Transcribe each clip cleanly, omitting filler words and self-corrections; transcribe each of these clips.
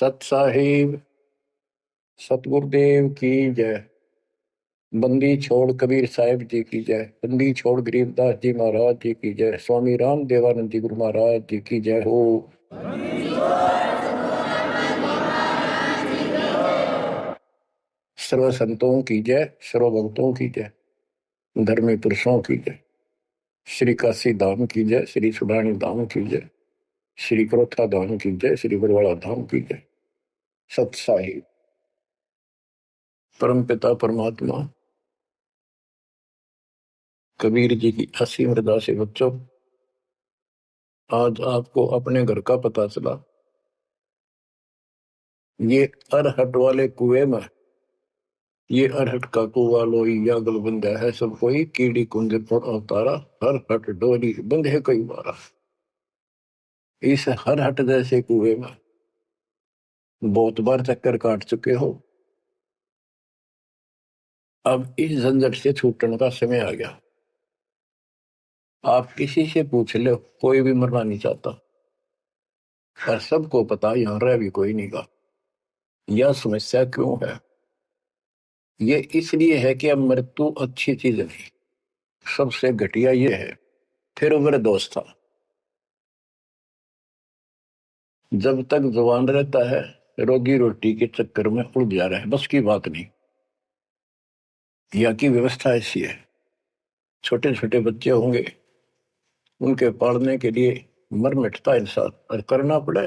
सत साहिब सतगुरुदेव की जय। बंदी छोड़ कबीर साहिब जी की जय। बंदी छोड़ गरीबदास जी महाराज जी की जय। स्वामी राम देवानंद जी गुरु महाराज जी की जय हो। सर्व संतों की जय, सर्व भक्तों की जय, धर्मी पुरुषों की जय। श्री काशी धाम की जय, श्री सुडानी धाम की जय, श्री क्रोथा धाम की जय, श्री बरवाड़ा धाम की जय। सत साहिब परम पिता परमात्मा कबीर जी की असीम मृदा से बच्चों, आज आपको अपने घर का पता चला। ये अरहट वाले कुएं में, ये अरहट का कुआ लोई या गलबंदा है सब कोई, कीड़ी कुंज पर अवतारा, हर हट डोरी बंधे कई बारा। इस हर हट जैसे कुएं में बहुत बार चक्कर काट चुके हो। अब इस झंझट से छूटने का समय आ गया। आप किसी से पूछ लो, कोई भी मरना नहीं चाहता, पर सबको पता यहां रह भी कोई नहीं का। यह समस्या क्यों है? ये इसलिए है कि अब मृत्यु अच्छी चीज नहीं, सबसे घटिया ये है। फिर उम्र दोस्त था, जब तक जवान रहता है रोजी रोटी के चक्कर में उड़ जा रहा है, बस की बात नहीं। यहाँ की व्यवस्था ऐसी है, छोटे छोटे बच्चे होंगे, उनके पालने के लिए मर मिटता इंसान और करना पड़े।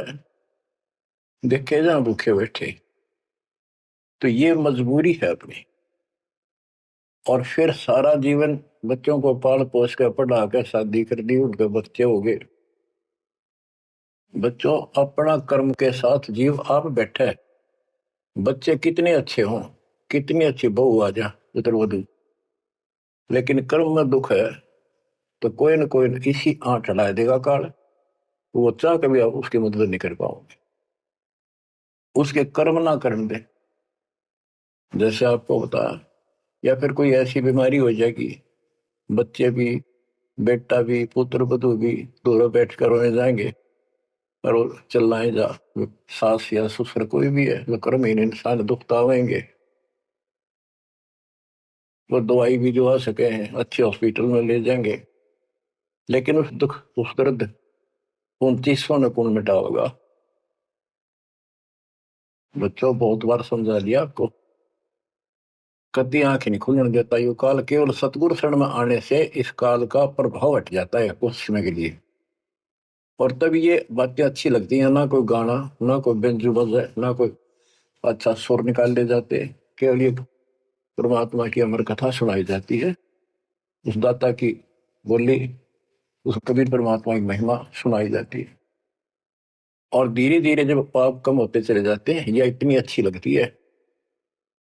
देखे जहां भूखे बैठे, तो ये मजबूरी है अपनी। और फिर सारा जीवन बच्चों को पाल पोस कर पढ़ा कर शादी कर दी, उनके बच्चे हो गए। बच्चों, अपना कर्म के साथ जीव आप बैठे। बच्चे कितने अच्छे हों, कितनी अच्छी बहू आ जा पुत्र वधु, लेकिन कर्म में दुख है तो कोई न कोई इसी आंट चढ़ा देगा काल। वो चाह कभी आप उसकी मदद नहीं कर पाओगे, उसके कर्म ना करने दे। जैसे आपको बताया, या फिर कोई ऐसी बीमारी हो जाएगी, बच्चे भी, बेटा भी, पुत्र वधु भी दोनों बैठ कर रोने जाएंगे, और वो चिल्लाए जा। सास या ससुर कोई भी है, वो कर्महीन इंसान दुख तो आवेंगे। वो दवाई भी जो आ सके हैं अच्छे हॉस्पिटल में ले जाएंगे, लेकिन उस दुख उस दर्द 2900 ने कौन मिटा होगा? बच्चों, बहुत बार समझा दिया आपको, कभी आंख नहीं खुलने देता ये काल। केवल सतगुरु शरण में आने से इस काल का प्रभाव हट जाता है कुछ समय के लिए, और तब ये बातें अच्छी लगती हैं। ना कोई गाना, ना कोई बेंजू बजे, ना कोई अच्छा सुर निकाल ले जाते, केवल ये परमात्मा की अमर कथा सुनाई जाती है, उस दाता की बोली, उस कबीर परमात्मा की महिमा सुनाई जाती है। और धीरे धीरे जब पाप कम होते चले जाते हैं, यह इतनी अच्छी लगती है।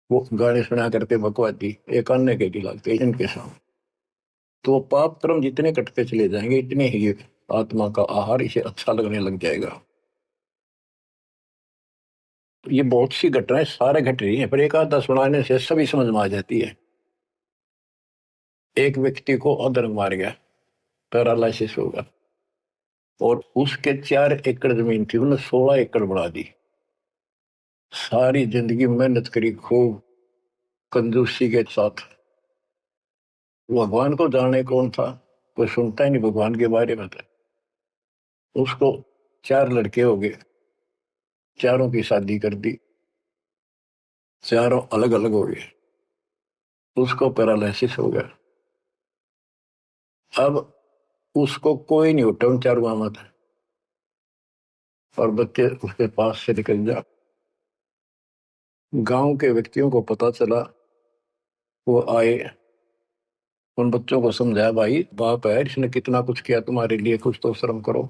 वो गाने सुना करते बकवादी, एक अन्य के लगते इनके साथ, तो पाप कर्म जितने कटते चले जाएंगे, इतने ही ये आत्मा का आहार इसे अच्छा लगने लग जाएगा। तो ये बहुत सी घटनाएं सारे घट रही हैं, पर एक आधा सुनाने से सभी समझ में आ जाती है। एक व्यक्ति को अधर्म मार गया, पैरालिसिस होगा, और उसके 4 एकड़ जमीन थी, उन्होंने 16 एकड़ बढ़ा दी। सारी जिंदगी मेहनत करी खूब कंजूसी के साथ। भगवान को जाने कौन था, कोई सुनता ही नहीं भगवान के बारे में। था उसको 4 लड़के हो गए, चारों की शादी कर दी, चारों अलग अलग हो गए, उसको पैरालिसिस हो गया। अब उसको कोई नहीं उठा उन चारों में था, और बच्चे उसके पास से निकल जा। गांव के व्यक्तियों को पता चला, वो आए, उन बच्चों को समझाया, भाई बाप है, इसने कितना कुछ किया तुम्हारे लिए, कुछ तो शर्म करो।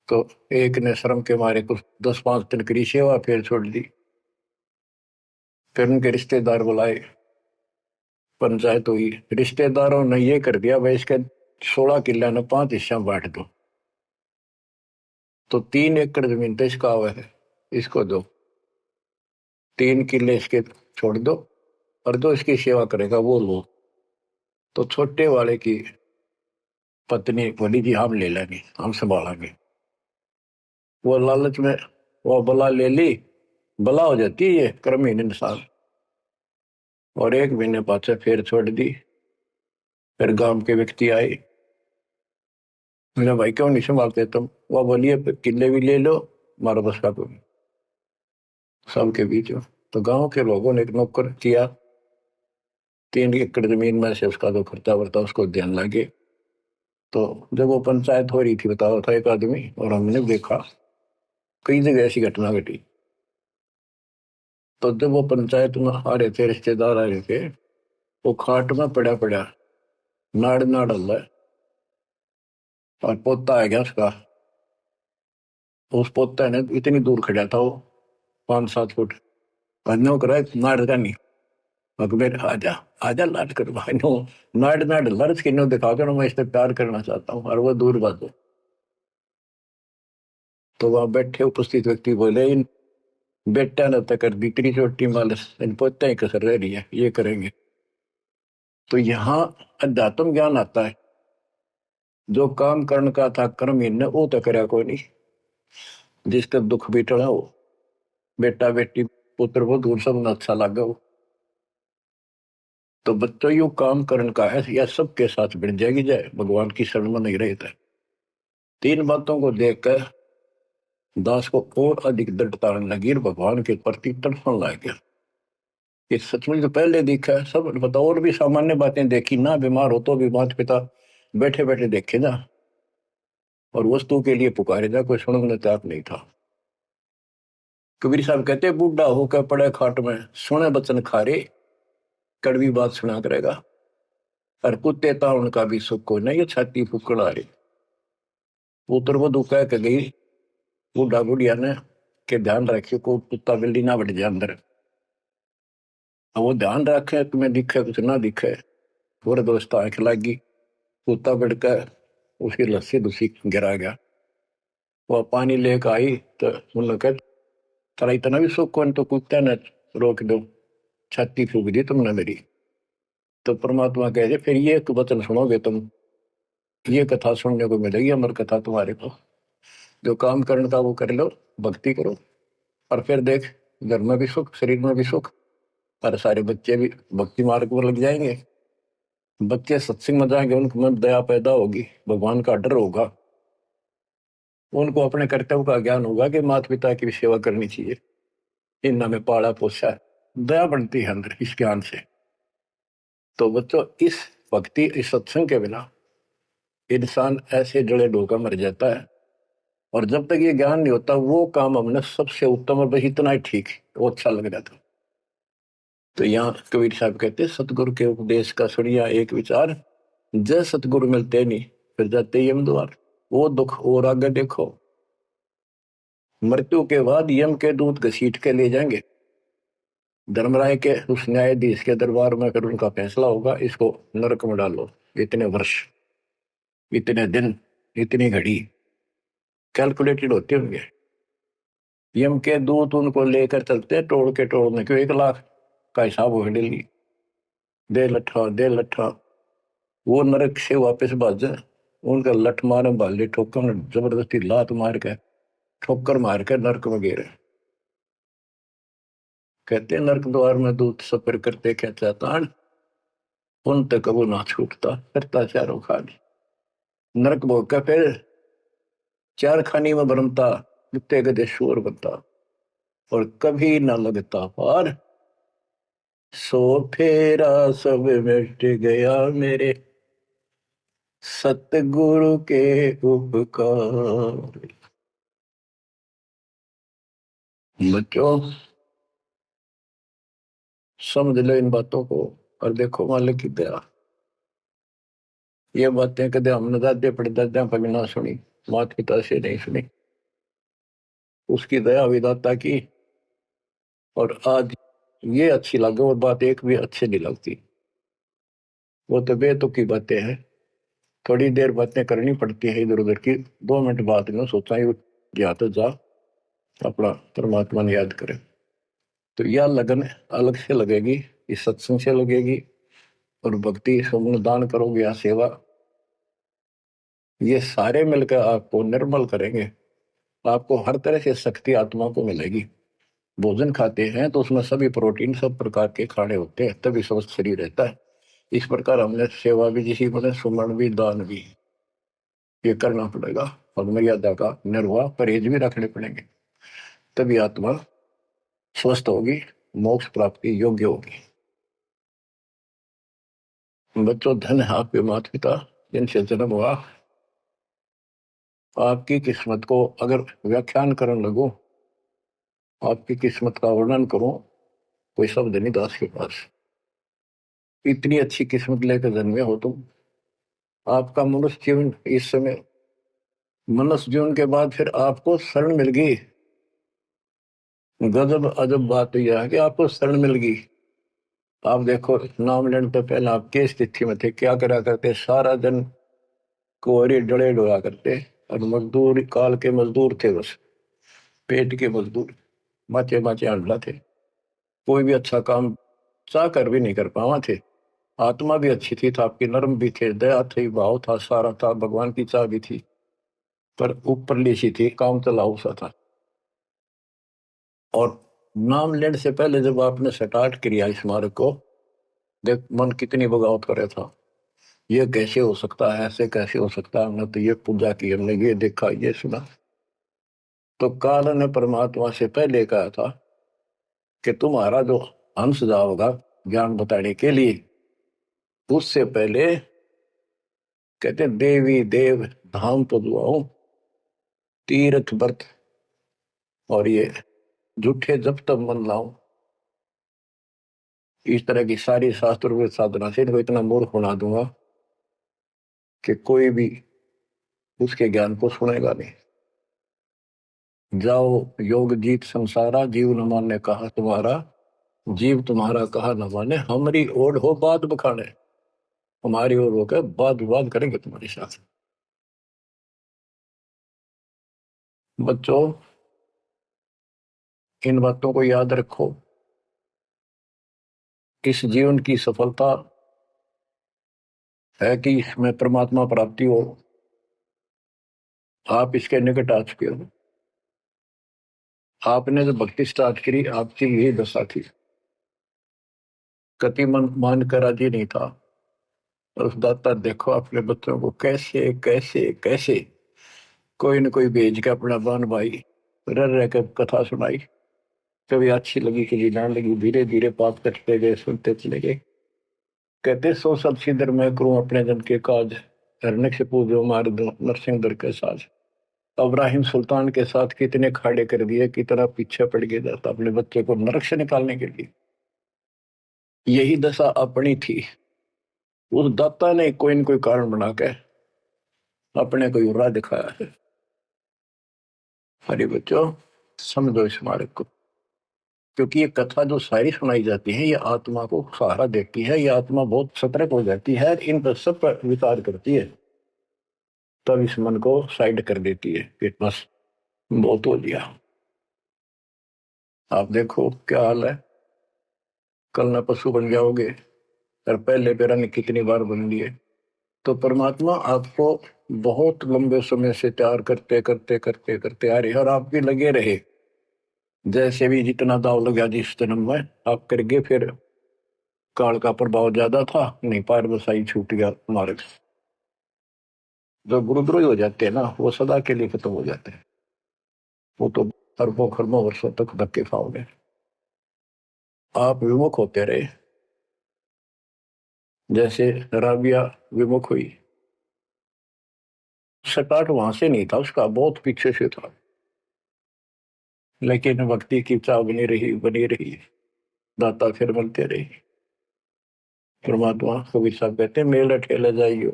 तो एक ने शर्म के मारे कुछ 10-5 दिन करी सेवा, फिर छोड़ दी। फिर उनके रिश्तेदार बुलाए, पंचायत हुई, रिश्तेदारों ने ये कर दिया, भाई इसके 16 किले ने 5 हिस्सा बांट दो। तो 3 एकड़ जमीन तो इसका हुआ है, इसको दो, 3 किले इसके छोड़ दो, और जो इसकी सेवा करेगा वो लो। तो छोटे वाले की पत्नी बोली, जी हम ले लेंगे, हम संभालेंगे। वो लालच में वो बला ले ली, बला हो जाती है ये कर्महीन इंसान। और 1 महीने बाद से फिर छोड़ दी। फिर गांव के व्यक्ति आए, मेरा भाई क्यों नहीं संभालते तुम? वो बोलिए किले भी ले लो, मारो बस का कोई सबके बीच में। तो गांव के लोगों ने एक नौकर किया, 3 एकड़ जमीन में से उसका जो खर्चा वर्ता उसको ध्यान लगे। तो जब वो पंचायत हो रही थी, बताओ था एक आदमी, और हमने देखा कई जगह ऐसी घटना घटी। तो जब वो पंचायत में आ रहे थे, रिश्तेदार आ रहे थे, वो खाट में पड़ा पड़ा नाड़ नाड़ हल्ला है। और पोता आ गया उसका। उस पोता ने इतनी दूर खड़ा था वो, 5-7 फुट, अन्यों करा नाड़ का नहीं। अकबर आजा, आजा लाड कर भाई नो, नाड़ नाड़ लर्ज किन्नो दिखा कर मैं इससे प्यार करना चाहता हूँ, और वो दूर बात है। तो वहां बैठे उपस्थित व्यक्ति बोले, इन बेटा ने तक कर दी इतनी छोटी मालस, इन पोते ही कसर रह रही है, ये करेंगे। तो यहाँ अध्यात्म ज्ञान आता है। जो काम करने का था कर्म ने वो तो करया कोई नहीं। जिसका दुख भी टला हो, बेटा बेटी पुत्र वो दूर सब न अच्छा लगा हो। तो बच्चों यू काम करने का है या सबके साथ बढ़ जाएगी जाए, भगवान की शरण में नहीं रहता। 3 बातों को देखकर दास को और अधिक दृढ़ता आने लगी और भगवान के प्रति तड़पने लग गया। ये सचमुच तो पहले देखा है सब पता, और भी सामान्य बातें देखी ना, बीमार हो तो भी माता पिता बैठे बैठे देखे जा, और वस्तु के लिए पुकारे जा, कोई सुनने तैयार नहीं था। कबीर साहब कहते, बूढ़ा होकर पड़े खाट में, सुने बचन खारे, कड़वी बात सुना करेगा। और कुत्ते था उनका भी सुख को नहीं, ये छाती फुकड़ आ रही। पुत्र वधु कह के गई बूढ़ा बुढ़िया ने के ध्यान रखियो को कुत्ता बिल्ली ना बढ़ जाए अंदर। अब वो ध्यान रखे, तुम्हें दिखे कुछ ना दिखे। पूरे दोस्त आंख लगी, कुत्ता बढ़कर उसकी लस्सी दूसी गिरा गया। वो पानी लेकर आई तो उन लोग तेरा इतना भी सुख कौन, तो कुत्ते ने रोक दो, छाती फूक दी तुमने मेरी। तो परमात्मा कह दे, फिर ये एक वचन सुनोगे तुम, ये कथा सुनने को मिलेगी अमर कथा तुम्हारे को। जो काम करने का वो कर लो, भक्ति करो, और फिर देख घर में भी सुख, शरीर में भी सुख, और सारे बच्चे भी भक्ति मार्ग पर लग जाएंगे। बच्चे सत्संग में जाएंगे, उनके मन दया पैदा होगी, भगवान का डर होगा, उनको अपने कर्तव्य का ज्ञान होगा कि माता पिता की भी सेवा करनी चाहिए, इन्ना में पाला पोसा है, दया बढ़ती है अंदर इस ज्ञान से। तो बच्चों, इस भक्ति इस सत्संग के बिना इंसान ऐसे जड़े डोका मर जाता है। और जब तक ये ज्ञान नहीं होता, वो काम हमने सबसे उत्तम और बस इतना ही ठीक है, वो अच्छा लग जाता। तो यहाँ कबीर साहब कहते, सतगुरु के उपदेश का सुनिया एक विचार, जय सतगुरु मिलते नहीं फिर जाते यम द्वार। वो दुख और आगे देखो, मृत्यु के बाद यम के दूत घसीट के ले जाएंगे धर्मराय के उस न्यायाधीश के दरबार में, फिर उनका फैसला होगा, इसको नरक में डालो, इतने वर्ष, इतने दिन, इतनी घड़ी कैलकुलेटेड होते होंगे। यम के दूत उनको लेकर चलते तोड़ के तोड़ने क्यों, 1 लाख का हिसाब हो डेली, दे लट्ठा दे लट्ठा। वो नरक से वापस भाजे, उनका लठ मारे भाले ठोकर, जबरदस्ती लात मार के ठोकर मार के नरक में गिरे। कहते नरक द्वार में दूत सफर करते क्या चाहता, उन तक कबू ना छूटता, करता चारों खानी। नरक भोग का फिर 4 खानी में भरमता, जितने गदे शोर बनता, और कभी ना लगता पार। सो फेरा सब मिट गया मेरे सतगुरु के उपकार। बच्चों, समझ लो इन बातों को, और देखो मालिक की दया। ये बातें कदे हमने दादे परदादा पर भी ना सुनी, माता पिता से नहीं सुनी, उसकी दया विदाता की। और आज ये अच्छी लगे और बात एक भी अच्छी नहीं लगती, वो तो बेतुकी बातें हैं। थोड़ी देर बातें करनी पड़ती है इधर उधर की, 2 मिनट बात में सोचा या तो जा अपना परमात्मा ने याद करे। तो यह लगन अलग से लगेगी, इस सत्संग से लगेगी, और भक्ति सुमन दान करोगे या सेवा, ये सारे मिलकर आपको निर्मल करेंगे आपको हर तरह से शक्ति आत्मा को मिलेगी। भोजन खाते हैं तो उसमें सभी प्रोटीन सब प्रकार के खाने होते हैं, तभी स्वस्थ शरीर रहता है। इस प्रकार हमने सेवा भी, जिसी बोले सुमरण भी, दान भी, ये करना पड़ेगा। और मर्यादा का निर्वाह, परहेज भी रखने पड़ेंगे, तभी आत्मा स्वस्थ होगी, मोक्ष प्राप्ति योग्य होगी। बच्चों, धन है आपके माता पिता जिनसे जन्म हुआ। आपकी किस्मत को अगर व्याख्यान करने लगो, आपकी किस्मत का वर्णन करो, कोई शब्द नहीं दास के पास। इतनी अच्छी किस्मत लेकर जन्मे हो तुम। आपका मनुष्य जीवन इस समय, मनुष्य जीवन के बाद फिर आपको शरण मिल गई। गजब अजब बात यह है कि आपको शरण मिल गई। आप देखो, नाम लेने से पहले आप किस स्थिति में थे, क्या करा करते, सारा दिन कोहरे डले डोया करते, और मजदूर, काल के मजदूर थे, बस पेट के मजदूर, माचे माचे अंडला थे। कोई भी अच्छा काम चाह कर भी नहीं कर पावा थे। आत्मा भी अच्छी थी, था आपकी नर्म भी थे, दया थी, भाव था, सारा था, भगवान की चाह भी थी, पर ऊपरली सी थी, काम चलाऊ सा था। और नाम लेने से पहले जब आपने स्टार्ट किया इस मार्ग को, देख मन कितनी बगावत करे था। ये कैसे हो सकता है, ऐसे कैसे हो सकता है, हमने तो ये पूजा की, हमने ये देखा, ये सुना। तो काल ने परमात्मा से पहले कहा था कि तुम्हारा जो हंस जाओगा ज्ञान बताने के लिए, उससे पहले कहते देवी देव धाम तो दुआओ, तीर्थ व्रत और ये झूठे जब तब मन लाओ, इस तरह की सारी शास्त्र में साधना से इनको इतना मूर्ख बना दूंगा कि कोई भी उसके ज्ञान को सुनेगा नहीं। जाओ योग जीत संसारा, जीव न माने कहा तुम्हारा, जीव तुम्हारा कहा न माने, हमारी ओर हो बात बखाने, हमारी ओर होकर बात विवाद करेंगे तुम्हारे साथ। बच्चों, इन बातों को याद रखो। इस जीवन की सफलता है कि इसमें परमात्मा प्राप्ति हो। आप इसके निकट आ चुके हो। आपने जो भक्ति स्टार्ट करी, आपकी यही दशा थी। कति मन मान कर राजी नहीं था, और उस दाता देखो अपने बच्चों को कैसे कैसे कैसे कोई न कोई भेज के अपना बान भाई रह रह कर कथा सुनाई। कभी अच्छी लगी, कभी ना लगी, धीरे धीरे पाप कटते गए, सुनते चले गए। कहते सो सब सिदर मैं करूं अपने जन के काज, हरनक से पूजो मार दो नरसिंह दर के साज। इब्राहिम सुल्तान के साथ कितने खाड़े कर दिए, कितना पीछे पड़ गया जाता अपने बच्चे को नरक से निकालने के लिए। यही दशा अपनी थी। उस दाता ने कोई न कोई कारण बना के अपने को राह दिखाया है। हरे बच्चों, समझो इस मार्ग को, क्योंकि ये कथा जो सारी सुनाई जाती है, ये आत्मा को सहारा देती है। ये आत्मा बहुत सतर्क हो जाती है, इन पर सब पर विचार करती है, तब इस मन को साइड कर देती है कि बस बहुत हो लिया। आप देखो क्या हाल है, कल ना पशु बन जाओगे, और पहले पे रंग कितनी बार बन लिए। तो परमात्मा आपको बहुत लंबे समय से तैयार करते करते करते करते आ रहे, और आप भी लगे रहे। जैसे भी जितना दाव लगा जिस जन्म में आप करके, फिर काल का प्रभाव ज्यादा था, नहीं पार बसाई छूट गया मार्ग। जो गुरुद्रोही हो जाते हैं ना, वो सदा के लिए खत्म हो जाते हैं। वो तो अरबों खरबों वर्षों तक धक्के खाओगे। आप विमुख होते रहे, जैसे राबिया विमुख हुई। स्टार्ट वहां से नहीं था उसका, बहुत पीछे से था, लेकिन भक्ति की चाह बनी रही बनी रही, दाता फिर मिलते रही। परमात्मा कबीर साहब कहते हैं, मेल ठेले जाइयो,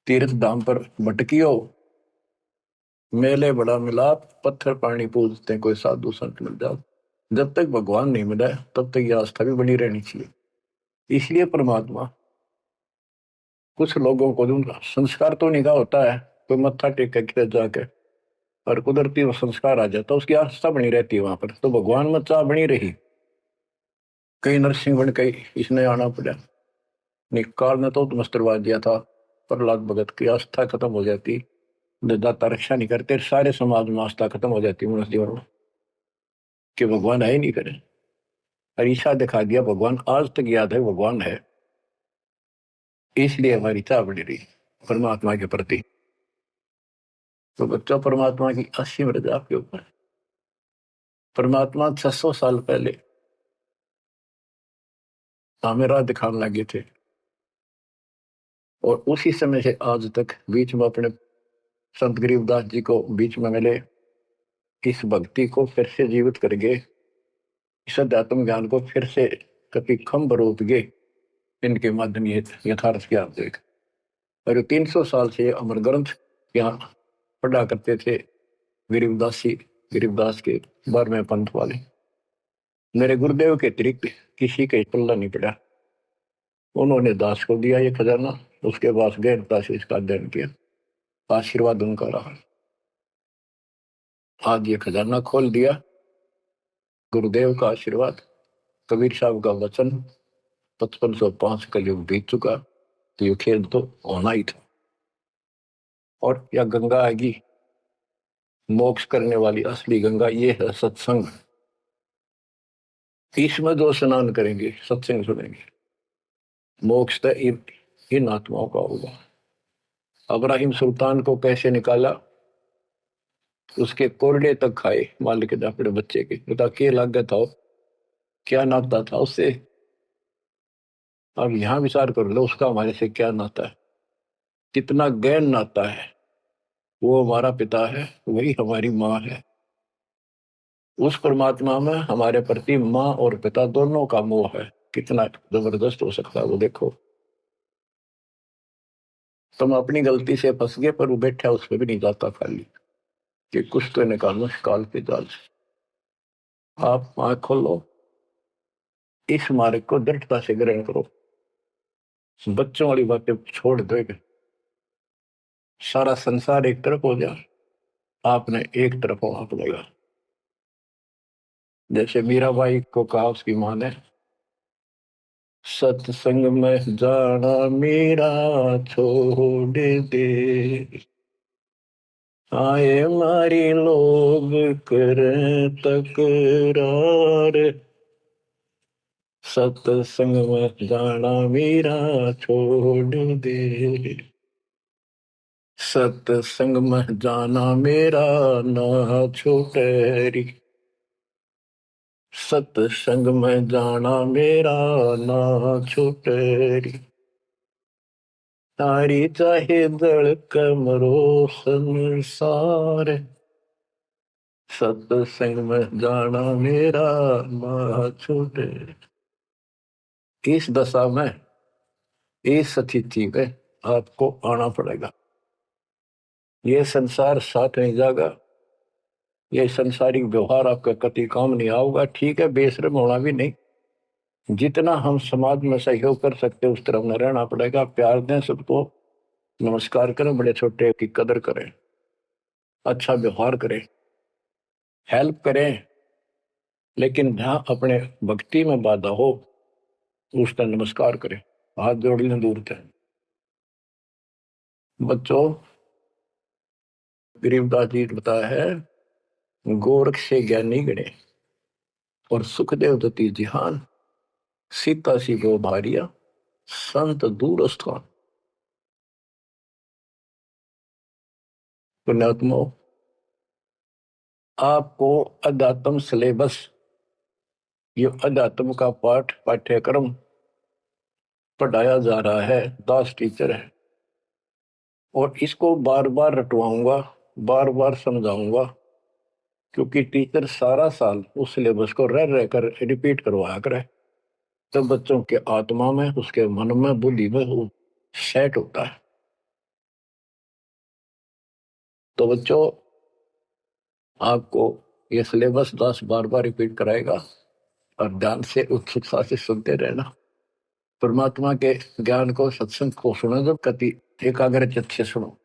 तीर्थ धाम पर भटकियो, मेले बड़ा मिलाप, पत्थर पानी पूजते कोई साधु संत मिल जाओ। जब तक भगवान नहीं मिला तब तक ये आस्था भी बनी रहनी चाहिए। इसलिए परमात्मा कुछ लोगों को जो संस्कार तो निकाह होता है, कोई मत्था टेक के जाके, और कुदरती वो संस्कार आ जाता, उसकी आस्था बनी रहती है वहां पर, तो भगवान में चाह बनी रही। कई नरसिंह बन कई इसने आना पड़ा, निकाल ने तो मस्त करवा दिया था, प्रहलाद भगत की आस्था खत्म हो जाती, दाता रक्षा नहीं करते, सारे समाज में आस्था खत्म हो जाती है मनुष्य जीवन में कि भगवान है ही नहीं करे। ईशा दिखा दिया भगवान, आज तक याद है भगवान है, इसलिए हमारी चाह बढ़ रही परमात्मा के प्रति। तो बच्चों, परमात्मा की असीम रजा आपके ऊपर है। परमात्मा 600 साल पहले हमें राह दिखाने लगे थे, और उसी समय से आज तक बीच में अपने संत गरीबदास जी को बीच में मिले, इस भक्ति को फिर से जीवित करके, इस अध्यात्म ज्ञान को फिर से कभी खम्भ रोप गए, इनके माध्यम ये यथार्थ के आप देख। और 300 साल से अमर ग्रंथ यहाँ पढ़ा करते थे गरीबदास जी, गरीबदास के 12वें पंथ वाले। मेरे गुरुदेव के अतिरिक्त किसी का पल्ला नहीं पड़ा। उन्होंने दास को दिया ये खजाना, उसके बाद गहनता से इसका अध्ययन किया, आशीर्वाद उनका रहा। आज ये खजाना खोल दिया, गुरुदेव का आशीर्वाद, कबीर साहब का वचन, 5505 का युग बीत चुका, तो ये खेल तो होना ही था। और यह गंगा आएगी, मोक्ष करने वाली असली गंगा ये है सत्संग। इसमें जो स्नान करेंगे, सत्संग सुनेंगे, मोक्ष तो इन आत्माओं का होगा। अब्राहिम सुल्तान को कैसे निकाला, उसके कोरडे तक खाए मालिक ने अपने बच्चे के, बता के लागत था, क्या नाता था उससे। अब यहां विचार कर लो, उसका हमारे से क्या नाता है, कितना गहन नाता है। वो हमारा पिता है, वही हमारी माँ है। उस परमात्मा में हमारे प्रति माँ और पिता दोनों का मोह है, कितना जबरदस्त हो सकता है वो देखो। तुम अपनी गलती से फंस गए, पर वो बैठा उस पर भी नहीं जाता खाली, कि कुछ तो निकालो काल के जाल से। आप आंख खोलो, इस मार्ग को दृढ़ता से ग्रहण करो, बच्चों वाली बातें छोड़ दो। सारा संसार एक तरफ हो जाए, आपने एक तरफ होना पड़ेगा। जैसे मीराबाई को कहा उसकी मां ने, सत्संग में जाना मेरा छोड़ दे, आए मारी लोग कर तकरार, सत्संग में जाना मेरा छोड़ दे, सत्संग में जाना मेरा ना छूटे री, सत्संग में जाना मेरा ना छूटे री, तारी चाहे दड़क मरो संसार, सत्संग में जाना मेरा ना छूटे। इस दशा में, इस स्थिति में आपको आना पड़ेगा। ये संसार साथ नहीं जाएगा, ये संसारिक व्यवहार आपका कति काम नहीं आऊगा। ठीक है, बेशर्म होना भी नहीं, जितना हम समाज में सहयोग कर सकते उस तरफ न रहना पड़ेगा। प्यार दें सबको, नमस्कार करें, बड़े छोटे की कदर करें, अच्छा व्यवहार करें, हेल्प करें, लेकिन जहां अपने भक्ति में बाधा हो उसका नमस्कार करें, हाथ जोड़ लें दूर थे। बच्चों, गरीबदास जी बताया है, गोरख से ज्ञानी गणे और सुखदेव दती जिहान, सीता सी गो भारिया संत दूर स्थान। पुण्यात्मो, आपको अध्यात्म सिलेबस, ये अध्यात्म का पाठ पाठ्यक्रम पढ़ाया जा रहा है, दास टीचर है, और इसको बार बार रटवाऊंगा, बार बार समझाऊंगा, क्योंकि टीचर सारा साल उस सिलेबस को रह रहकर रिपीट करवाया करे, तब बच्चों के आत्मा में, उसके मन में, बुद्धि में वो सेट होता है। तो बच्चों, आपको ये सिलेबस 10 बार बार रिपीट कराएगा, और ध्यान से उत्सुकता से सुनते रहना। परमात्मा के ज्ञान को, सत्संग को सुनो, जब कति एकाग्र चित्त से सुनो।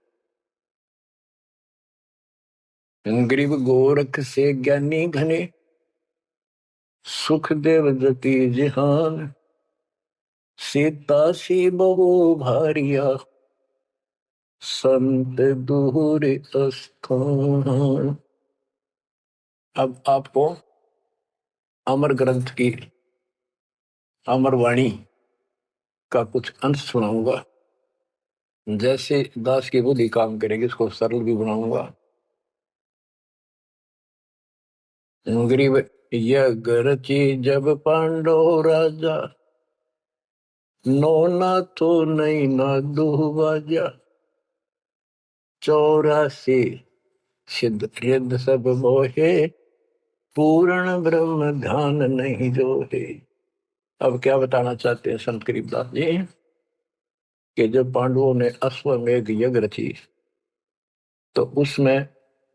गरीब गोरख से ज्ञानी घने, सुखदेव जति जिहान, सीता सी बहु भारिया संत दूर स्थान। अब आपको अमर ग्रंथ की अमर वाणी का कुछ अंश सुनाऊंगा। जैसे दास की बुद्धि काम करेगी इसको सरल भी बनाऊंगा। गरीब यज्ञ रची जब पांडव राजा, नो ना तो नहीं ना दुबाजा, 84 सिद्ध रिद्ध सब मोहे, पूर्ण ब्रह्म ध्यान नहीं जोहे। अब क्या बताना चाहते हैं संत गरीबदास जी कि जब पांडवों ने अश्वमेध यज्ञ रची तो उसमें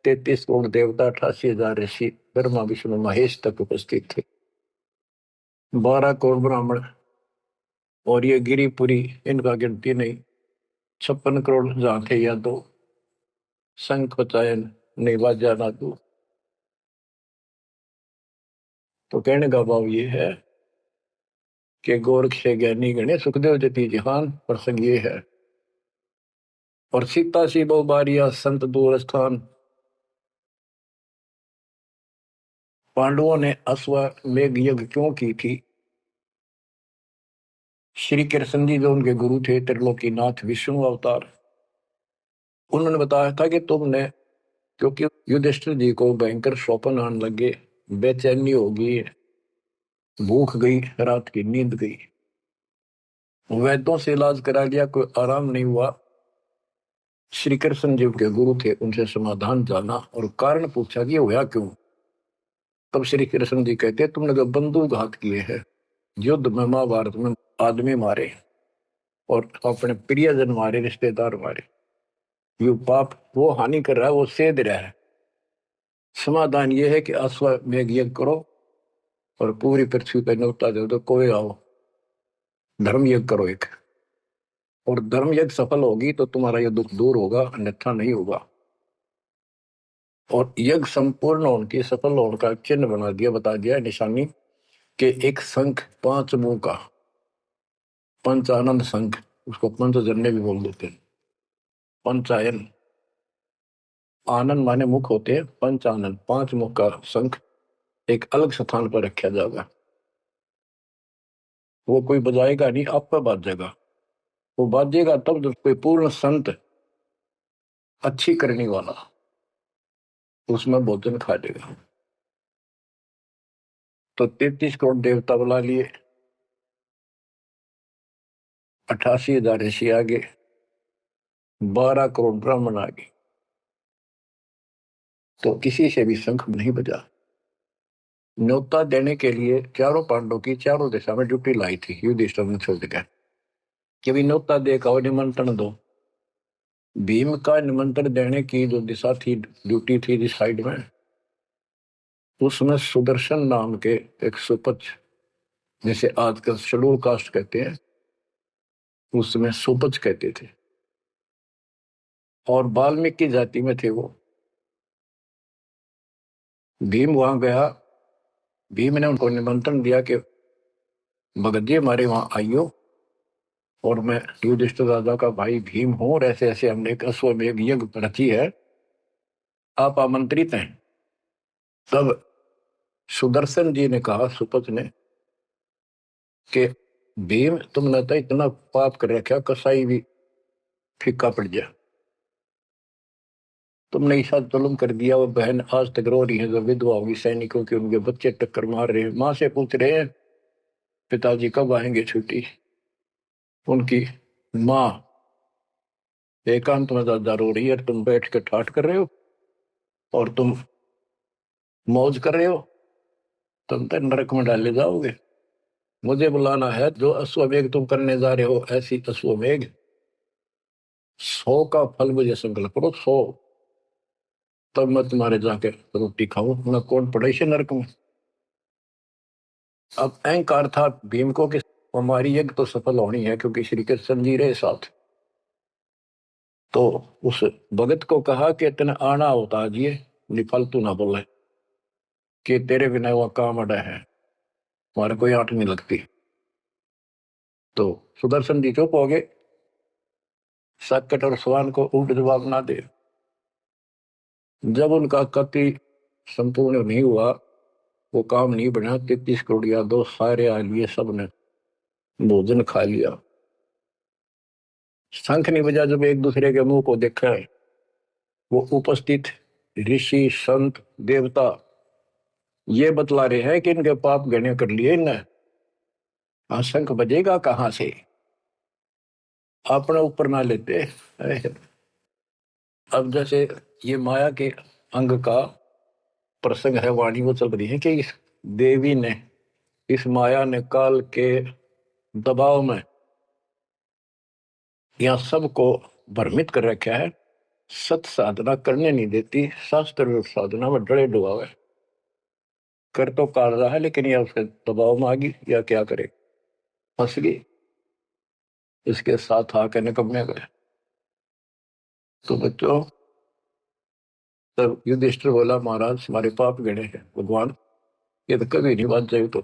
33 करोड़ देवता, 88,000 ऋषि, ब्रह्मा विष्णु महेश तक उपस्थित थे, 12 करोड़ ब्राह्मण, और ये गिरिपुरी इनका गिनती नहीं, 56 करोड़ जहां थे या दो, शंख बचायन नहीं बाजा ना दो। तो कहने का भाव ये है कि गोरख से ज्ञानी गणे, सुखदेव जति जहान, प्रसंग ये है। और सीता सी बहु बारिया संत दूर स्थान। पांडवों ने अश्वमेध यज्ञ क्यों की थी? श्री कृष्ण जी जो उनके गुरु थे, त्रिलोकीनाथ विष्णु अवतार, उन्होंने बताया था कि तुमने, क्योंकि युधिष्ठिर जी को भयंकर स्वप्न आने लगे, बेचैनी होगी, भूख गई, रात की नींद गई, वैद्यों से इलाज करा लिया, कोई आराम नहीं हुआ। श्री कृष्ण जी के गुरु थे, उनसे समाधान जाना और कारण पूछा कि हुआ क्यों। तब श्री कृष्ण जी कहते, तुमने जो बंदूकघात किए हैं, युद्ध में महाभारत में आदमी मारे और अपने प्रियजन मारे, रिश्तेदार मारे, ये पाप वो हानि कर रहा है, वो सेध रहा है। समाधान ये है कि अश्वमेध यज्ञ करो और पूरी पृथ्वी पर न्योता दे दो, कोई आओ, धर्म यज्ञ करो एक, और धर्म यज्ञ सफल होगी तो तुम्हारा ये दुख दूर होगा, अन्यथा नहीं होगा। और यज्ञ संपूर्ण होने की, सफल होने का चिन्ह बना दिया, बता दिया निशानी कि एक शंख 5 मुंह का, पंचानन शंख, उसको पंचजन्य भी बोल देते हैं। पंचायन, आनंद माने मुख होते हैं, पंचानन 5 मुख का शंख एक अलग स्थान पर रखा जाएगा। वो कोई बजाएगा नहीं, आप पर बाजेगा। वो बाजेगा तब जब कोई पूर्ण संत, अच्छी करने वाला उसमें भोजन खा लेगा। तो 33 करोड़ देवता बुला लिए, 88,000 ऋषि आगे, 12 करोड़ ब्राह्मण आगे, तो किसी से भी शंख नहीं बजा। न्योता देने के लिए चारों पांडवों की चारों दिशा में ड्यूटी लाई थी युधिष्ठिर ने छोड़ दिया कि भी न्योता देगा और निमंत्रण दो। भीम का निमंत्रण देने की जो दिशा थी, ड्यूटी थी जिस साइड में, उसमें सुदर्शन नाम के एक सुपच, जिसे आजकल शेड्यूल कास्ट कहते हैं, उसमें सुपच कहते थे, और वाल्मीकि जाति में थे वो। भीम वहां गया, भीम ने उनको निमंत्रण दिया कि भगत जी हमारे वहां आइयो, और मैं युधिष्ठिर राजा का भाई भीम हूं, और ऐसे ऐसे हमने एक अश्वमेध यज्ञ रची है, आप आमंत्रित हैं। तब सुदर्शन जी ने कहा, सुपच ने, कि भीम तुमने तो इतना पाप कर रखा, कसाई भी फीका पड़ गया, तुमने ऐसा जुल्म कर दिया। वो बहन आज तक रो रही है जो विधवा होगी सैनिकों की, उनके बच्चे टक्कर मार रहे हैं, माँ से पूछ रहे हैं पिताजी कब आएंगे छुट्टी। उनकी माँ एकांत में ज्यादा रो रही है, तुम बैठ के ठाट कर रहे हो और तुम मौज कर रहे हो, तुम तो नरक में डाले जाओगे। मुझे बुलाना है, जो अश्वमेघ तुम करने जा रहे हो, ऐसी अश्वमेघ 100 का फल मुझे संकल्प करो, 100, तब मैं तुम्हारे जाके रोटी खाऊं, मैं कौन पड़े से नरक में। अब अहंकार था भीम को कि हमारी यज्ञ तो सफल होनी है, क्योंकि श्री कृष्ण जी रहे साथ। तो उस भगत को कहा कि तेने आना होता आज, ये निफालतू ना बोले कि तेरे बिना वह काम अड़ा है, हमारे कोई आंट नहीं लगती। तो सुदर्शन जी चुप हो गए। साकेत और स्वान को उल्ट जवाब ना दे। जब उनका कति संपूर्ण नहीं हुआ, वो काम नहीं बना, 33 करोड़ यादव सारे आ लिए, सबने भोजन खा लिया। शंख नहीं बजा, जब एक दूसरे के मुंह को देखा है, वो उपस्थित ऋषि संत देवता ये बतला रहे हैं कि इनके पाप गणे कर लिए इनने। हाँ, शंख बजेगा कहां से, अपने ऊपर ना लेते। अब जैसे ये माया के अंग का प्रसंग है, वाणी वो चल रही है कि इस देवी ने, इस माया ने काल के दबाव में यहाँ सबको भ्रमित कर रखा है, सत साधना करने नहीं देती, शास्त्र साधना में डरे डुबावे। कर तो काल रहा है, लेकिन यह उसके दबाव में आ गई, या क्या करे, फंस गई, इसके साथ आके निकम्मे गए। तो बच्चों, तब युधिष्ठिर बोला, महाराज हमारे पाप गणे हैं भगवान, ये तो कभी नहीं बात जाए। तो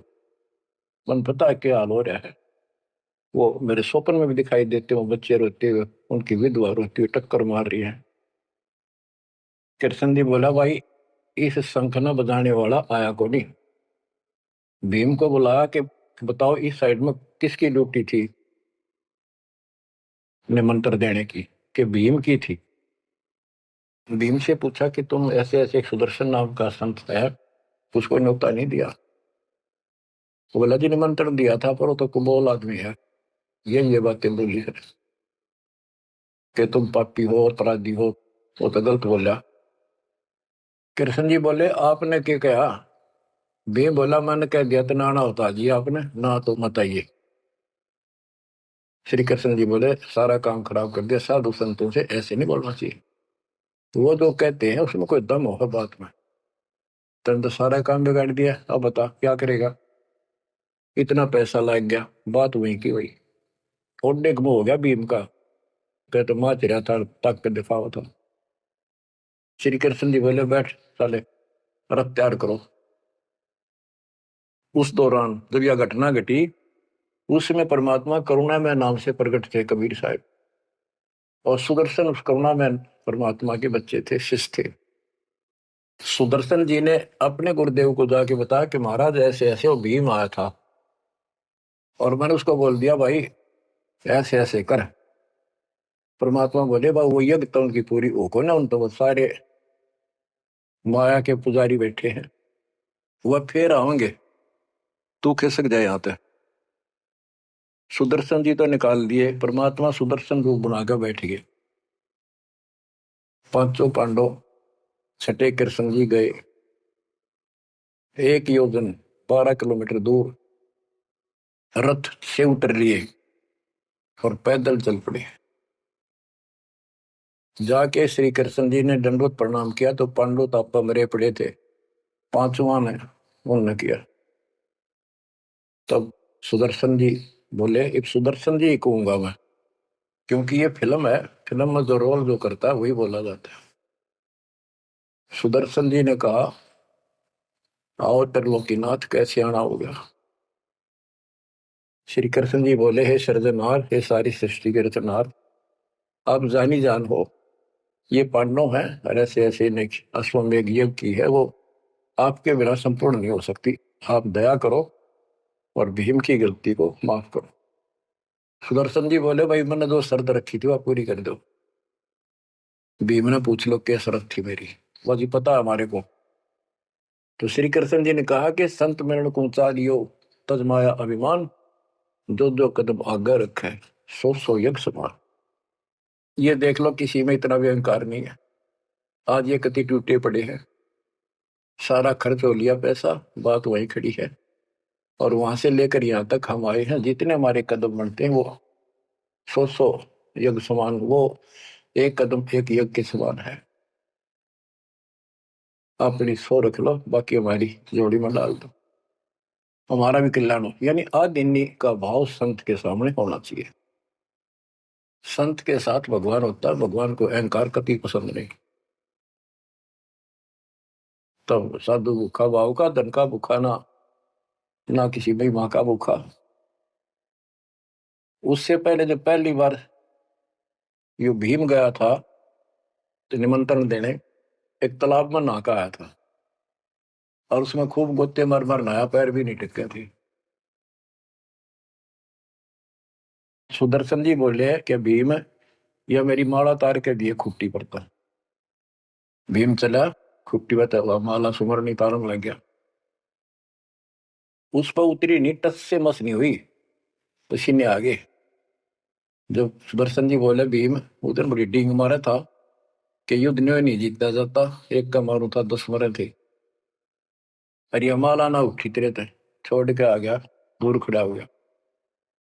मन पता है क्या हाल हो रहा है, वो मेरे स्वप्न में भी दिखाई देते, वो बच्चे रोते हुए, उनकी विधवा रोती हुई टक्कर मार रही है। कृष्ण जी बोला, भाई इस शंख न बजाने वाला आया को नहीं। भीम को बुलाया कि बताओ इस साइड में किसकी ड्यूटी थी निमंत्रण देने की, कि भीम की थी। भीम से पूछा कि तुम ऐसे ऐसे सुदर्शन नाम का संत है, उसको न्योता नहीं दिया। वो बोला, जी निमंत्रण दिया था, पर वो तो कुबोल आदमी है, ये बातें बोली है कि तुम पापी हो, अपराधी हो, वो तो गलत बोला। कृष्ण जी बोले, आपने क्या कहा। भीम बोला, मैंने कह दिया तो नाना होता जी, आपने ना तो मत आइए। श्री कृष्ण जी बोले, सारा काम खराब कर दिया, साधु संतों से ऐसे नहीं बोलना चाहिए। वो जो कहते हैं उसमें कोई दम होगा बात में। तुम तो सारा काम बिगाड़ दिया, अब बता क्या करेगा। इतना पैसा लग गया, बात वही की वही, ओडे गमो हो गया भीम का। कह तो माच रहा था, तक के दिफा था। श्री कृष्ण जी बोले, बैठ साले, रथ तैयार करो। उस दौरान जब यह घटना घटी, उसमें परमात्मा करुणा में नाम से प्रकट थे कबीर साहब, और सुदर्शन उस करुणा में परमात्मा के बच्चे थे, शिष्य थे। सुदर्शन जी ने अपने गुरुदेव को जाके बताया कि महाराज ऐसे ऐसे वो भीम आया था, और मैंने उसको बोल दिया भाई ऐसे ऐसे कर। परमात्मा बोले, भाई वो यज्ञ तो उनकी पूरी हो ना, उन तो वो सारे माया के पुजारी बैठे हैं, वह फिर आओगे, तू खिसक जाए यहाँ पे। सुदर्शन जी तो निकाल दिए, परमात्मा सुदर्शन रूप बनाकर बैठ गए। पांचों पांडव छठे कृष्ण जी गए, 1 योजन 12 किलोमीटर दूर रथ से उतर लिए और पैदल चल पड़े। जाके श्री कृष्ण जी ने दंडवत प्रणाम किया, तो पांडव तापा मरे पड़े थे, पांचवा ने उन्होंने किया। तब सुदर्शन जी बोले, एक सुदर्शन जी कहूंगा मैं, क्योंकि ये फिल्म है, फिल्म में जो रोल जो करता है वही बोला जाता है। सुदर्शन जी ने कहा, आओ त्रिलोकीनाथ, कैसे आना होगा। श्री कृष्ण जी बोले, हे सृजनहार, हे सारी सृष्टि के रचनहार, आप जानी जान हो, ये पांडव हैं, और ऐसे ऐसे ने अश्वमेघ यज्ञ की है, वो आपके बिना संपूर्ण नहीं हो सकती। आप दया करो और भीम की गलती को माफ करो। सुदर्शन जी बोले, भाई मैंने जो शर्त रखी थी वह पूरी कर दो। भीम ने पूछ लो क्या शर्त थी मेरी, वह जी पता हमारे को। तो श्री कृष्ण जी ने कहा कि संत मरण को ऊंचा लियो, तजमाया अभिमान, जो जो कदम आगे रखे, सो यज्ञ समान। ये देख लो, किसी में इतना भी अहंकार नहीं है। आज ये कति टूटे पड़े हैं, सारा खर्च हो लिया पैसा, बात वहीं खड़ी है। और वहां से लेकर यहाँ तक हम आए हैं, जितने हमारे कदम बढ़ते हैं वो सौ यज्ञ समान, वो एक कदम एक यज्ञ के समान है। अपनी 100 रख लो, बाकी हमारी जोड़ी में डाल दो, हमारा भी कल्याण हो। यानी आदिन्य का भाव संत के सामने होना चाहिए। संत के साथ भगवान होता है, भगवान को अहंकार कति पसंद नहीं। तब साधु भूखा भाव का, धन का भूखा ना, ना किसी भी माँ का भूखा। उससे पहले जब पहली बार यो भीम गया था तो निमंत्रण देने, एक तालाब में नहा के आया था और उसमें खूब गोते मार मार नहाया, पैर भी नहीं टिके थे। सुदर्शन जी बोले कि भीम, यह मेरी माला तार के दिए खुट्टी पर था। भीम चला, खुट्टी पर तो माला सुमरनी तारन लग गया। उस पर उतरी नहीं, टस से मस नहीं हुई, पसीने आ गए। जब सुदर्शन जी बोले भीम, उधर बड़ी डींग मारा था कि युद्ध न्यों नहीं जीता जाता, एक का मारू था 10 मरे थे। अरे माला ना उठी तेरे थे, छोड़ के आ गया, दूर खड़ा हो गया।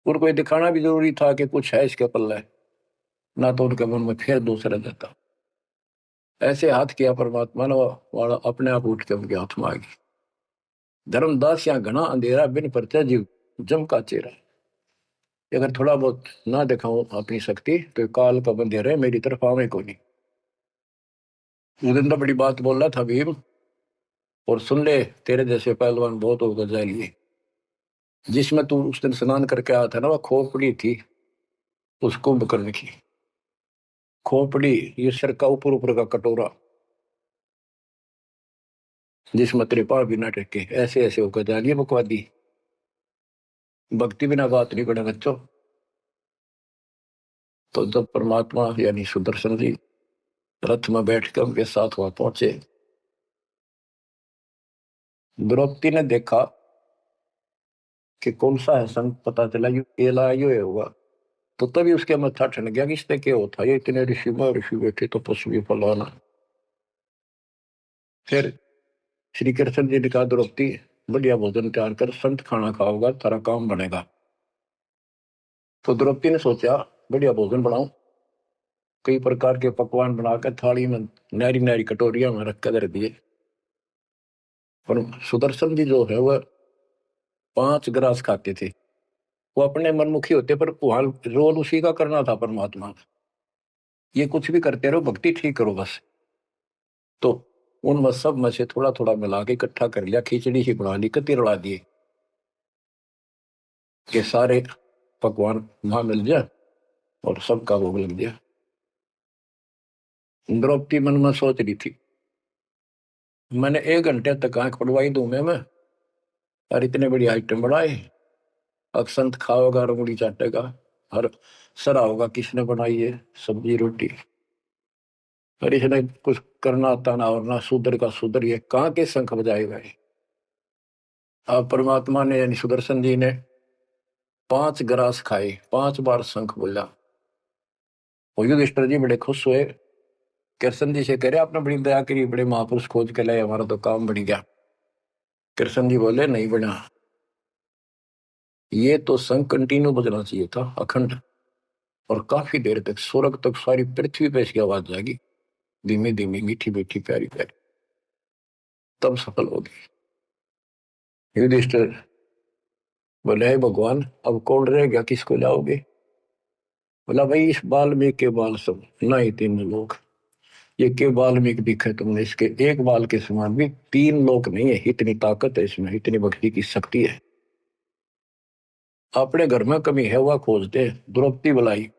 और कोई दिखाना भी जरूरी था कि कुछ है इसके पल्ले, ना तो उनके मन में फिर दूसरा देता। ऐसे हाथ किया परमात्मा ने, वाला अपने आप उठ के उनके हाथ में आ गई। धर्मदास या घना अंधेरा बिन परचा जीव जम का चेहरा। अगर थोड़ा बहुत ना दिखाऊं अपनी शक्ति तो काल का बंधेरा है मेरी तरफ आवे को नहीं। उस दिन तो बड़ी बात बोल रहा था भीम, और सुन ले, तेरे जैसे पहलवान बहुत होगा जाएंगे। जिसमें तू उस दिन स्नान करके आया था ना, वह खोपड़ी थी उस कुंभकर्ण की। खोपड़ी, ये सिर का ऊपर ऊपर का कटोरा, जिसमें तेरे पार बिना टेके ऐसे ऐसे होकर जानिए बकवादी। भक्ति बिना बात नहीं बने बच्चों। तो जब परमात्मा यानी सुदर्शन जी रथ में बैठ कर उनके साथ वहां पहुंचे, द्रौपदी ने देखा कि कौन सा है संत, पता चला यू एला यो है होगा। तो तभी उसके मत्था ठन गया कि इसने क्या होता, ये इतने ऋषि में ऋषि बैठे तो पशु फलाना। फिर श्री कृष्ण जी ने कहा, द्रौपदी बढ़िया भोजन तैयार कर, संत खाना खाओगा तारा काम बनेगा। तो द्रौपदी ने सोचा बढ़िया भोजन बनाऊं, कई प्रकार के पकवान बनाकर थाली में नारी नारी कटोरिया में रख कर दिए। पर सुदर्शन जी जो है वह 5 ग्रास खाते थे। वो अपने मनमुखी होते, पर वहां रोल उसी का करना था परमात्मा का। ये कुछ भी करते रहो, भक्ति ठीक करो बस। तो उन सब में से थोड़ा थोड़ा मिला के इकट्ठा कर लिया, खिचड़ी ही बना ली, कति रला दिए कि सारे पकवान वहां मिल जाए और सबका भोग लग गया। द्रौपदी मन में सोच रही थी, मैंने 1 घंटे तक आंख पड़वाई दूं मैं, और इतने बड़ी आइटम बढ़ाए। अक्षंत खाओगा, रंगुली चाटेगा, हर सरा होगा किसने बनाई है सब्जी रोटी। पर इसने कुछ करना आता ना, और ना शूद्र का शूद्र, ये कहाँ के शंख बजाएगा ये। अब परमात्मा ने यानी सुदर्शन जी ने 5 ग्रास खाए, 5 बार शंख बोला। और युधिष्ठिर जी बड़े खुश हुए, कृष्ण जी से कह रहे आपने बड़ी दया करी, बड़े महापुरुष खोज के लाए, हमारा तो काम बढ़ गया। कृष्ण जी बोले नहीं बना, ये तो शंख कंटिन्यू बजना चाहिए था, अखंड, और काफी देर तक स्वर्ग तक सारी पृथ्वी पे इसकी आवाज जाएगी, धीमी धीमी मीठी मीठी प्यारी प्यारी, तब सफल होगी। युधिष्ठिर बोले हे भगवान, अब कौन रह गया, किसको लाओगे। बोला भाई इस वाल्मीकि के बाल सब ना ही 3 लोग, ये के वाल्मीकि दिखे तुमने, इसके एक बाल के समान भी 3 लोग नहीं है, इतनी ताकत है इसमें, इतनी भक्ति की शक्ति है। अपने घर में कमी है वह खोजते। द्रौपदी बुलाई,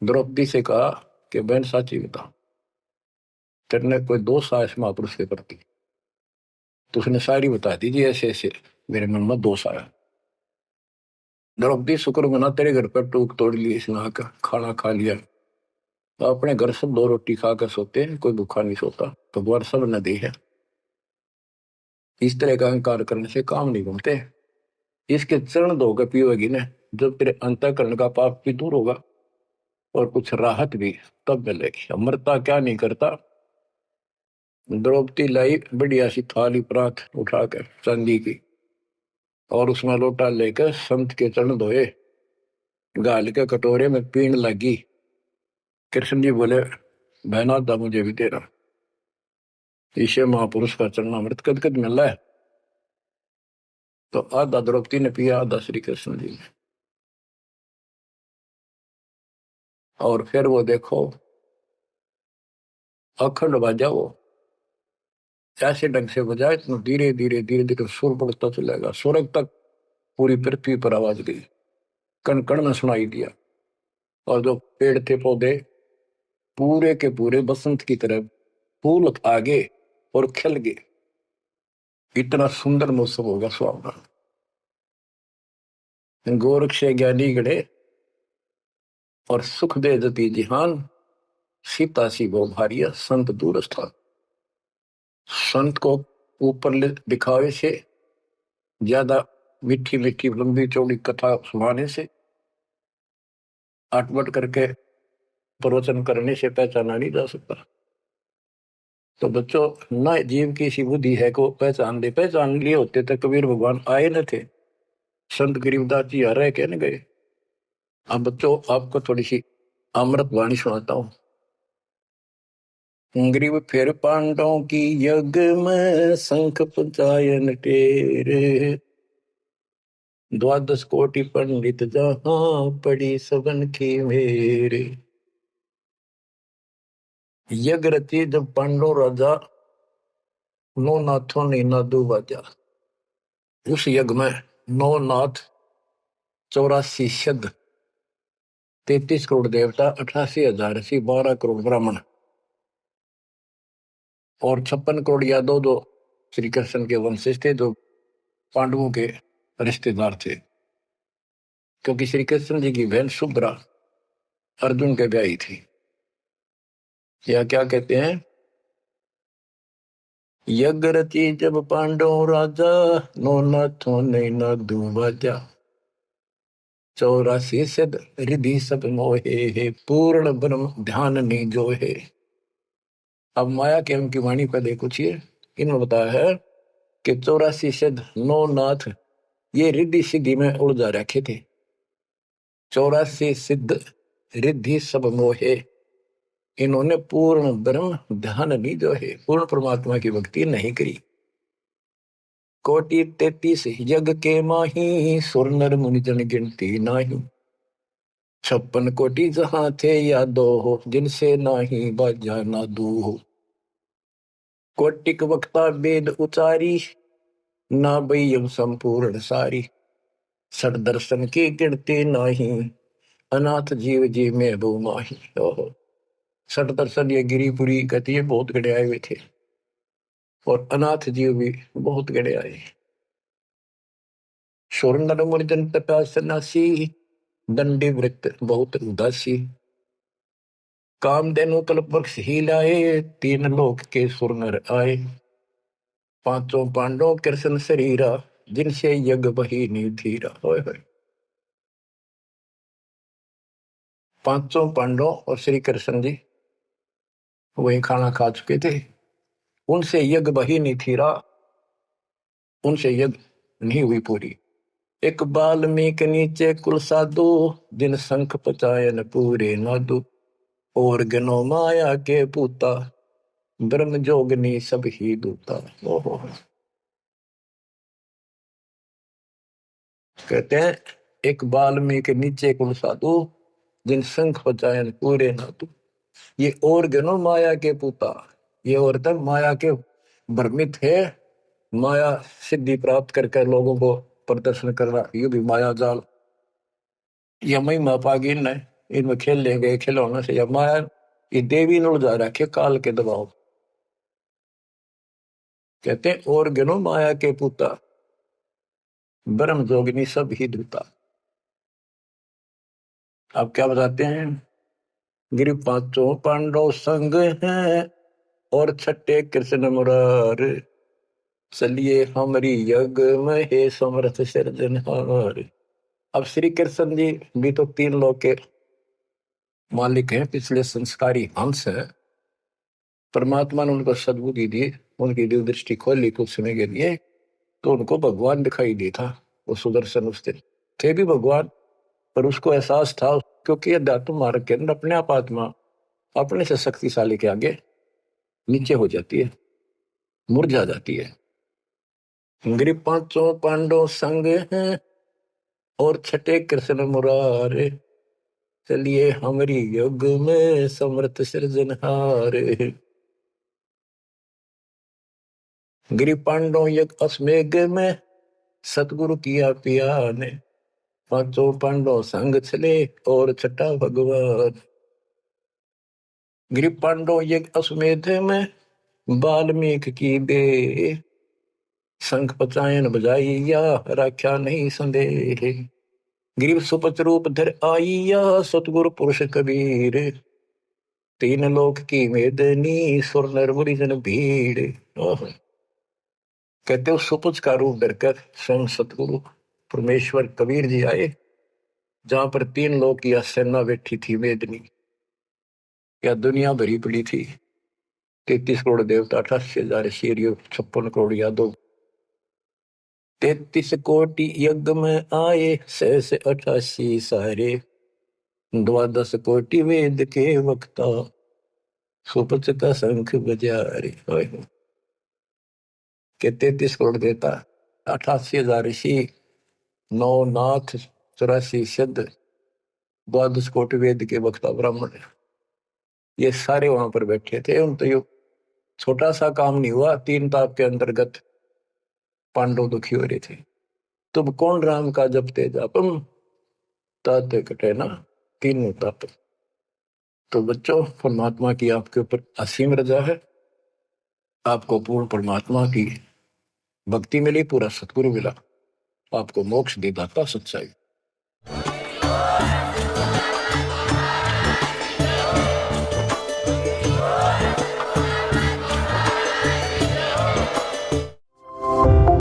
द्रौपदी से कहा कि बहन साची बता, तेरे कोई दोष आया इस महापुरुष के प्रति। तो उसने सारी बता दी जी, ऐसे ऐसे मेरे मन में दोष आया। द्रौपदी शुक्र मना, तेरे घर पर टूक तोड़ ली, स्नान का खाना खा लिया। तो अपने घर सब 2 रोटी खाकर सोते हैं, कोई भूखा नहीं सोता, भगवान सब न दे है। इस तरह का अहंकार करने से काम नहीं बनते। इसके चरण धोकर पियोगी ना, जब तेरे अंतःकरण का पाप भी दूर होगा और कुछ राहत भी तब मिलेगी। अमरता क्या नहीं करता। द्रौपदी लाई बढ़िया सी थाली परात उठाकर चांदी की, और उसमें लोटा लेकर संत के चरण धोए, गाल के कटोरे में पीण लगी। कृष्ण जी बोले बहना था मुझे भी तेरा, ईशे महापुरुष का चरणामृत कद कद मिल रहा है। तो आधा द्रौपदी ने पिया, आधा श्री कृष्ण जी ने। और फिर वो देखो अखंड बाजा, वो ऐसे ढंग से बजाए, इतना धीरे धीरे धीरे धीरे सुर बढ़ता चलेगा, स्वर्ग तक पूरी पृथ्वी पर आवाज गई, कण कण में सुनाई दिया। और जो पेड़ थे पौधे पूरे के पूरे बसंत की तरह फूल आ गए और खिल गए। इतना सुंदर मौसम होगा सुहावना। गोरक्ष ज्ञानी गढ़े और सुख दे जति जिहान, सीता सी गो भारिया संत दूर स्थान। संत को ऊपर दिखावे से ज्यादा मीठी मीठी लंबी चौड़ी कथा सुनाने से, आटमट करके प्रवचन करने से पहचाना नहीं जा सकता। तो बच्चों, न जीव की सी बुद्धि है को पहचान लिए होते तो कबीर भगवान आए न थे, संत गरीबदास जी आ रहे कहने गए। अब बच्चों आपको थोड़ी सी अमृत वाणी सुनाता हूं। ग्रीव फिर पांडवों की यज्ञ में शंख पंचायन टेरे, द्वादश कोटि पंडित जहां पड़ी सबन की मेरे। यज्ञ रची जब पांडव राजा, नौ नाथों ने नादू बाजा। उस यज्ञ में 9 नाथ, 84 सिद्ध, 33 करोड़ देवता, 88,000 ऋषि, 12 करोड़ ब्राह्मण और 56 करोड़ यादव जो श्री कृष्ण के वंशज थे, जो पांडवों के रिश्तेदार थे। क्योंकि श्री कृष्ण जी की बहन सुभद्रा अर्जुन के ब्याही थी। या क्या कहते हैं, यज्ञ रची जब पांडव राजा, नो नाथों ने नादू बाजा। 84 सिद्ध रिधि सब मोहे है, पूर्ण ब्रह्म ध्यान नहीं जो है। अब माया के उनकी वाणी पर देखो छिए, इन्होंने बताया है कि 84 सिद्ध 9 नाथ ये रिद्धि सिद्धि में उलझा रखे थे। 84 सिद्ध रिद्धि सब मोहे, इन्होंने पूर्ण ब्रह्म ध्यान नहीं जो है, पूर्ण परमात्मा की भक्ति नहीं करी। कोटि 33 यज्ञ के माही, सुर नर मुनि जन गिनती नाही। 56 कोटि जहां थे यादो हो, जिनसे नाही बाजा नादू हो। कोटिक वक्ता वेद उचारी, ना बयम संपूर्ण सारी। सट दर्शन की गिनती नाही, अनाथ जीव जी में बहु माही। सट दर्शन ये गिरिपुरी कहती है, बहुत गड़े आए हुए थे और अनाथ जीव भी बहुत गड़े आए। सुर मुर्जन तपस्नासी, दंडी वृत्त बहुत उदासी। कामधेनु कल्प वृक्ष ही लाए, 3 लोक के सुर नर आए। 5 पांडव कृष्ण शरीरा, जिनसे यज्ञ बही नहीं थीरा। होय होय। 5 पांडव और श्री कृष्ण जी वही खाना खा चुके थे, उनसे यज्ञ बही नहीं थीरा, उनसे यज्ञ नहीं हुई पूरी। एक बाल्मीक नीचे कुल साधु, दिन शंख पचायन पूरे नादु। और गनो माया के पूता, ब्रह्म जोगनी सब ही दूता। ओहो। कहते हैं एक बाल्मीक नीचे कुल साधु, जिन शंख पचायन पूरे नादु। ये और गनो माया के पूता, ये औरतें माया के भ्रमित है, माया सिद्धि प्राप्त करके लोगों को प्रदर्शन करना, ये भी माया जाल। ये महिमा पागी इनमें खेल ले गए खिलौने से, या माया ये देवी ने उलझा रखे काल के दबाव। कहते हैं और गनो माया के पूता, ब्रह्म जोगिनी सब ही दूता। अब क्या बताते हैं, गिरि 5 पांडव संग हैं, और छठे कृष्ण मुरार। चलिए हमारी यज्ञ में हे समर्थ सिरजनहार। अब श्री कृष्ण जी भी तो 3 लोक के मालिक हैं, पिछले संस्कारी हंस है। परमात्मा ने उनको सद्बुद्धि दी, उनकी दिव्य दृष्टि खोली कुछ समय के लिए, तो उनको भगवान दिखाई दी था। वो सुदर्शन उस दिन थे भी भगवान, पर उसको एहसास था, क्योंकि अध्यात्म मार्ग के अंदर अपने आप आत्मा अपने से शक्तिशाली के आगे नीचे हो जाती है, मुरझा जाती है। गिरि 5 पांडव संग हैं, और छठे कृष्ण मुरारे। चलिए हमारी युग में समर्थ सृजनहार। गिरि पांडव यज्ञ अश्वमेघ में, सतगुरु किया पिया ने। पांचों पांडव संग चले और छठा भगवान। गृह पांडव यज्ञ अश्वमेध में वाल्मीकि की दे। शंख पचायन बजाइया राख्या नहीं संदेह। ग्रीव सुपच रूप धर आइया सतगुरु पुरुष कबीर। तीन लोक की मेदनी सुर नर मुनि जन भीड़। ओह, कहते हो सुपुच का रूप धरकर स्वयं सतगुरु परमेश्वर कबीर जी आए, जहां पर तीन लोक की सेना बैठी थी मेदनी। या दुनिया भरी पड़ी थी। 33 करोड़ देवता, 88,000 शेरियो, 56 करोड़ यादव। 33 कोटि यज्ञ में आए, 688 सारे। 12 कोटि वेद के वक्ता, सुपच का शंख बजा रे। के 33 करोड़ देवता, 88,000 ऋषि, 9 नाथ, 84 सिद्ध, 12 कोटि वेद के वक्ता ब्राह्मण, ये सारे वहां पर बैठे थे। उन तो ये छोटा सा काम नहीं हुआ। 3 ताप के अंतर्गत पांडव दुखी हो रहे थे। तुम कौन राम का जपते जापम, ताते कटे ना तीनों ताप। तो बच्चों, परमात्मा की आपके ऊपर असीम रजा है। आपको पूर्ण परमात्मा की भक्ति मिली, पूरा सतगुरु मिला, आपको मोक्ष देदाता सच्चाई।